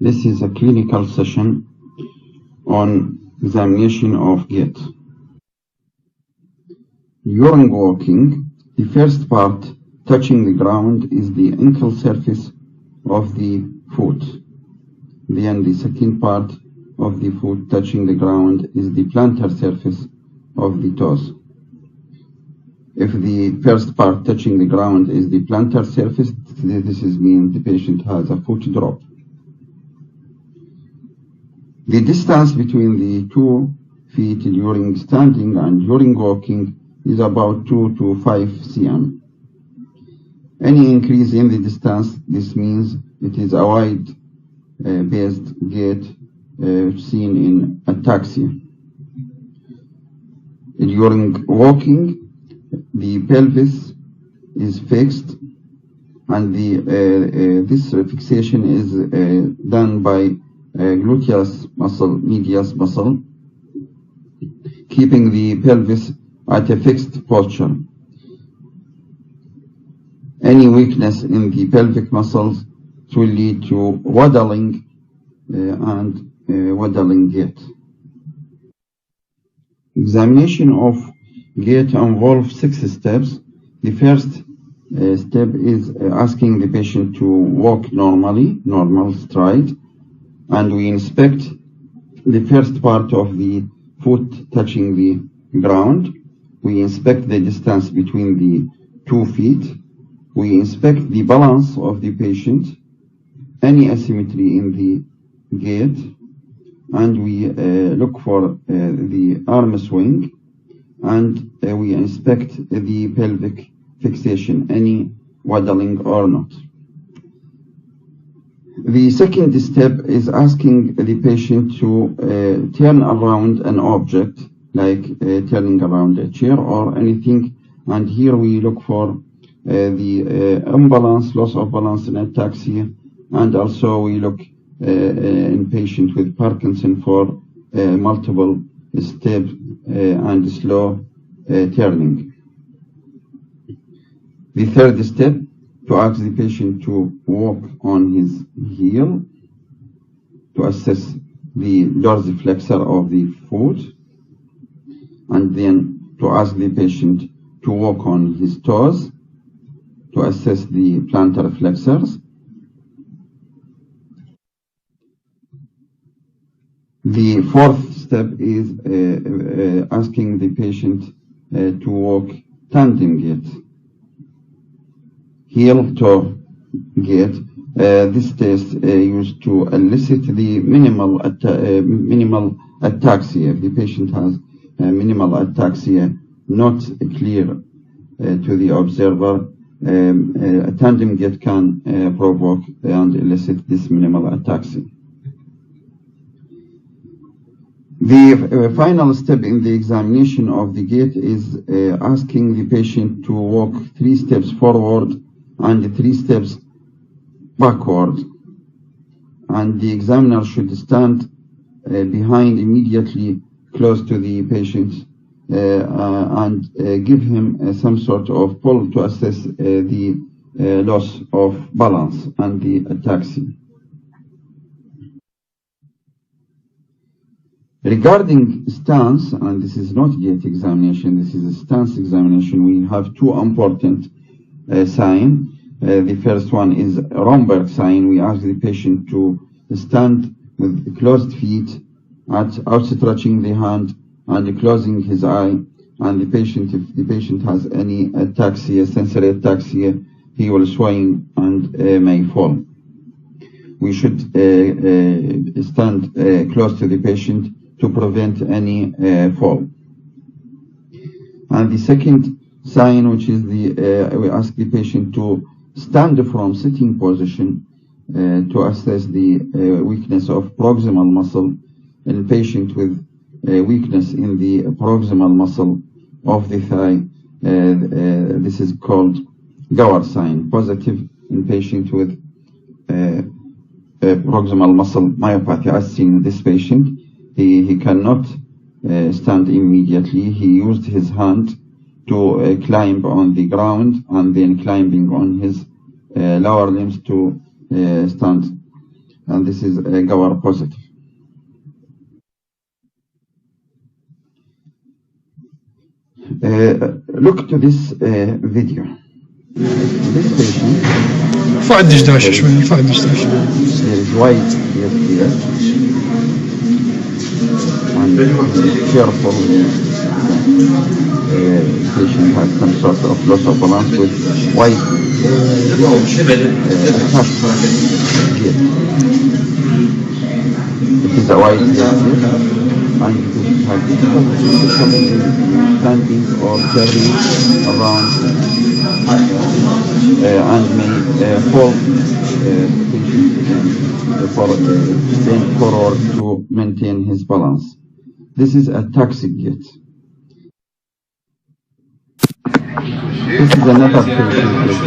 This is a clinical session on examination of gait. During walking, the first part touching the ground is the ankle surface of the foot. Then the second part of the foot touching the ground is the plantar surface of the toes. If the first part touching the ground is the plantar surface, this means the patient has a foot drop. The distance between the 2 feet during standing and during walking is about 2 to 5 cm. Any increase in the distance, this means it is a wide-based gait seen in ataxia. During walking, the pelvis is fixed, and this fixation is done by gluteus muscle, medius muscle, keeping the pelvis at a fixed posture. Any weakness in the pelvic muscles will lead to waddling and waddling gait. Examination of gait involves 6 steps. The first step is asking the patient to walk normally, normal stride, and we inspect the first part of the foot touching the ground. We inspect the distance between the 2 feet. We inspect the balance of the patient, any asymmetry in the gait, and we look for the arm swing, and we inspect the pelvic fixation, any waddling or not. The second step is asking the patient to turn around an object, like turning around a chair or anything, and here we look for the imbalance, loss of balance in ataxia, and also we look in patient with Parkinson for multiple step and slow turning. The third step, to ask the patient to walk on his heel, to assess the dorsiflexor of the foot, and then to ask the patient to walk on his toes, to assess the plantar flexors. The fourth step is asking the patient to walk tandem gait, heel-toe gait. This test used to elicit the minimal ataxia. If the patient has minimal ataxia, not clear to the observer, a tandem gait can provoke and elicit this minimal ataxia. The final step in the examination of the gait is asking the patient to walk 3 steps forward and 3 steps backward, and the examiner should stand behind, immediately close to the patient, and give him some sort of pull to assess the loss of balance and the ataxia. Regarding stance, and this is not gait examination, this is a stance examination, we have 2 important signs. The first one is Romberg sign. We ask the patient to stand with closed feet, outstretching the hand and closing his eye, and if the patient has any ataxia, sensory ataxia, he will swing and may fall. We should stand close to the patient to prevent any fall. And the second sign, which is we ask the patient to stand from sitting position to assess the weakness of proximal muscle in patient with weakness in the proximal muscle of the thigh. This is called Gower sign, positive in patient with proximal muscle myopathy. As seen in this patient, he cannot stand immediately. He used his hand to climb on the ground and then climbing on his lower limbs to stand. and this is GAWAR positive. Look to this video. This patient, ارفع الدشداش شوي، ارفع الدشداش. there is white here, and careful. Patient has some sort of loss of balance with white gait. It is a white gait, and the patient has difficulty standing or turning around, and may fall bend forward to maintain his balance. This is a toxic gait. This is another patient with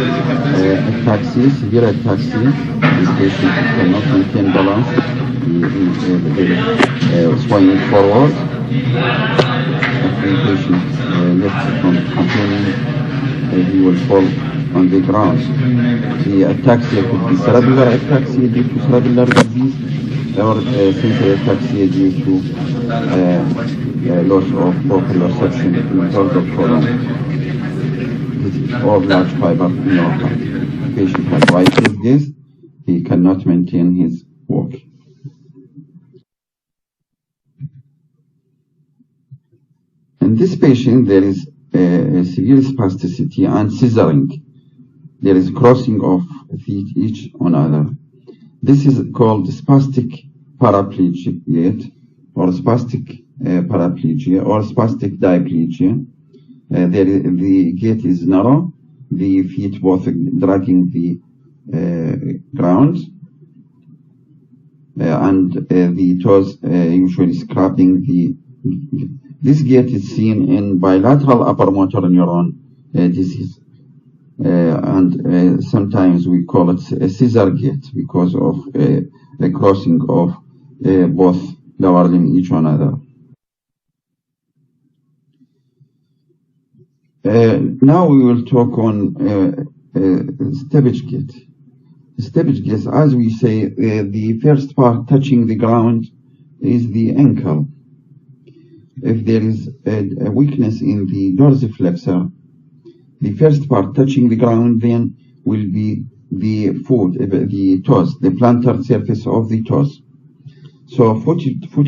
ataxia, severe ataxia. This patient cannot maintain balance. He is swinging forward. If the patient left from continuing, he will fall on the ground. The ataxia could be cerebral ataxia due to cerebral disease, or sensory ataxia due to loss of proprioception in the dorsal column or large fiber neuropathy. The patient has white gait, he cannot maintain his walk. In this patient, there is a severe spasticity and scissoring. There is crossing of feet each on other. This is called spastic paraplegic gait, or spastic paraplegia, or spastic diplegia. The gait is narrow, the feet both dragging the ground, and the toes usually scraping the. This gait is seen in bilateral upper motor neuron disease, and sometimes we call it a scissor gait because of a crossing of both lower limb each another. Now we will talk on steppage gait. Steppage gait, as we say, the first part touching the ground is the ankle. If there is a weakness in the dorsiflexor, the first part touching the ground then will be the foot, the toes, the plantar surface of the toes. So foot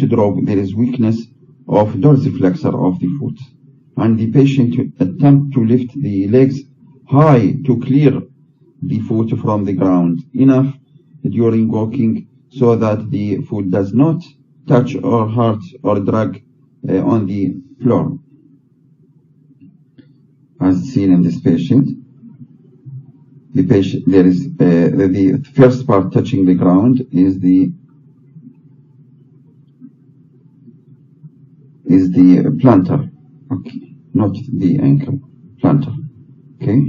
drop, there is weakness of dorsiflexor of the foot, and the patient attempt to lift the legs high to clear the foot from the ground enough during walking so that the foot does not touch or hurt or drag on the floor, as seen in this patient. The patient, there is the first part touching the ground is the plantar, okay, not the ankle, plantar, okay.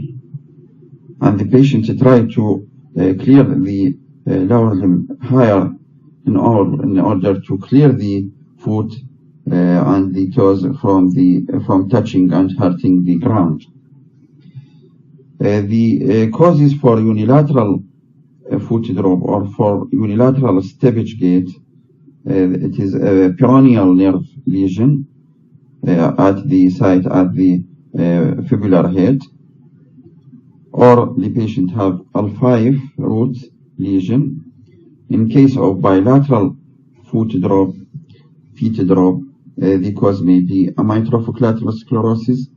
And the patient try to clear the lower limb higher in order to clear the foot and the toes from touching and hurting the ground. The causes for unilateral foot drop or for unilateral steppage gait, it is a peroneal nerve lesion at the site at the fibular head, or the patient have L5 root lesion. In case of bilateral feet drop, the cause may be amyotrophic lateral sclerosis,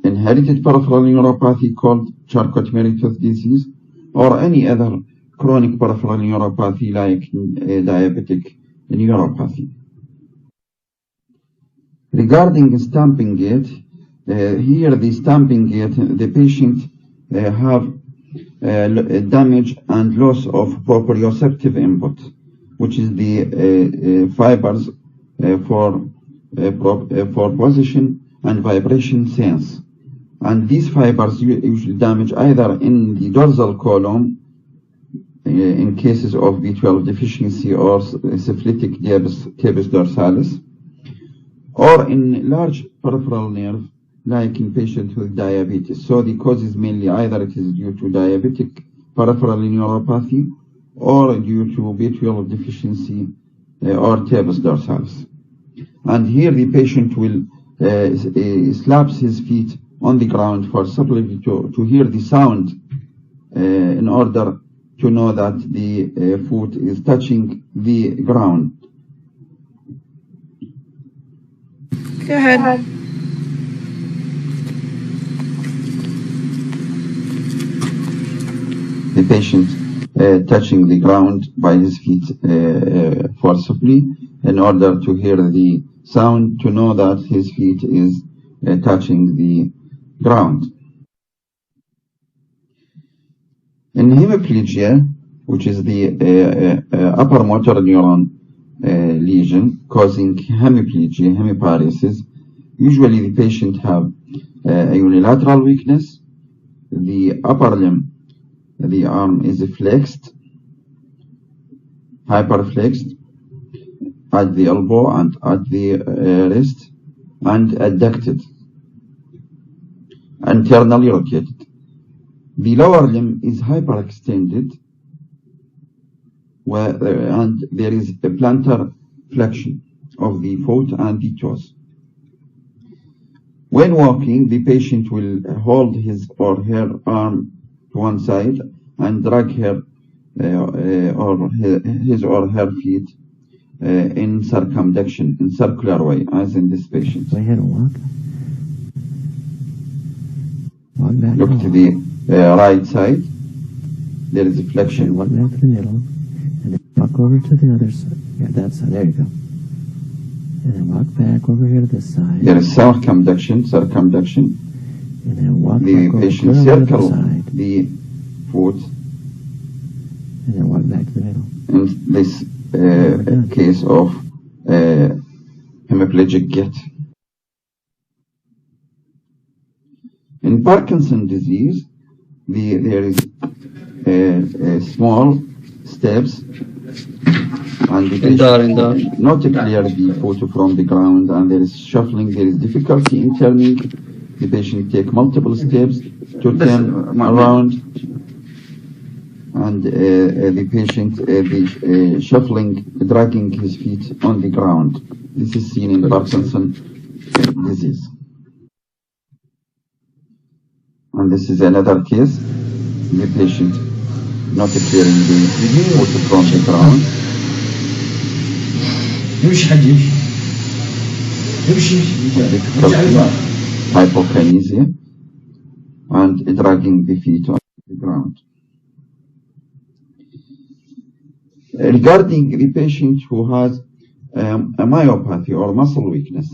inherited peripheral neuropathy called Charcot-Marie-Tooth disease, or any other chronic peripheral neuropathy like diabetic neuropathy. Regarding stamping gait, here the stamping gait, the patient have damage and loss of proprioceptive input, which is the fibers for position and vibration sense. And these fibers usually damage either in the dorsal column in cases of B12 deficiency or syphilitic tabes dorsalis, or in large peripheral nerve like in patients with diabetes. So the cause is mainly either it is due to diabetic peripheral neuropathy or due to B12 deficiency or tabes dorsalis. And here the patient will slaps his feet on the ground for simply to hear the sound in order to know that the foot is touching the ground. Go ahead. The patient touching the ground by his feet forcibly in order to hear the sound to know that his feet is touching the ground. In hemiplegia, which is the upper motor neuron lesion causing hemiplegia, hemiparesis, usually the patient have a unilateral weakness. The upper limb, the arm is flexed, hyperflexed at the elbow and at the wrist, and adducted, internally rotated. The lower limb is hyperextended, and there is a plantar flexion of the foot and the toes. When walking, the patient will hold his or her arm to one side and drag her or his or her feet in circumduction, in circular way, as in this patient. Go ahead and walk. Walk back. Look to the right side. There is a flexion. Walk back to the middle. And then walk over to the other side. Yeah, that side. There you go. And then walk back over here to this side. There is circumduction. And then walk The back patient over to the circle side. the foot And then walk back to the middle. in this case of hemiplegic gait. In Parkinson's disease, there is small steps, and the patient not clear the foot from the ground, and there is shuffling. There is difficulty in turning. The patient take multiple steps to turn around, and the patient shuffling, dragging his feet on the ground. This is seen in Parkinson's disease. And this is another case, the patient not clearing the foot from the ground. Difficulty, hypokinesia, and dragging the feet on the ground. Regarding the patient who has a myopathy or muscle weakness,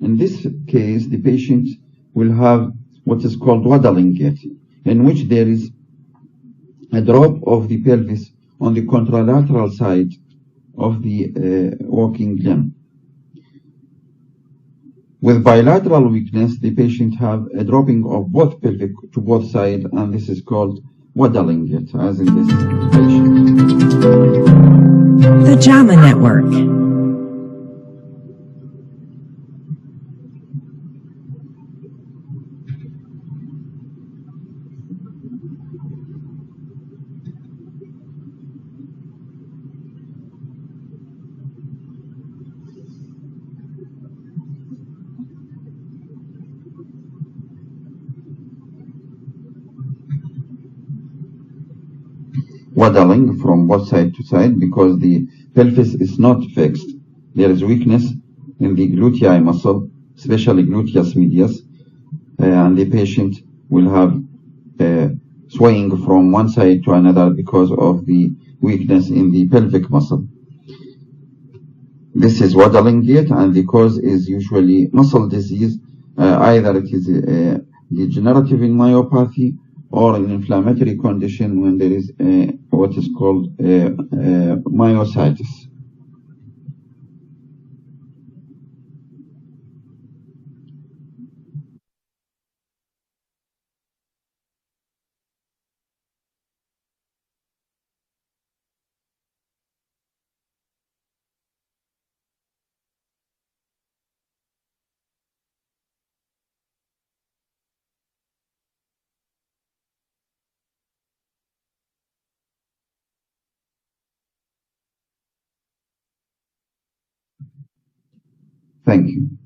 in this case, the patient will have what is called waddling gait, in which there is a drop of the pelvis on the contralateral side of the walking limb. With bilateral weakness, the patient have a dropping of both pelvic to both sides, and this is called waddling gait, as in this patient. The JAMA Network. Waddling from both side to side because the pelvis is not fixed. There is weakness in the gluteus muscle, especially gluteus medius, and the patient will have swaying from one side to another because of the weakness in the pelvic muscle. This is waddling gait, and the cause is usually muscle disease. Either it is degenerative in myopathy or an inflammatory condition when there is what is called myositis. Thank you.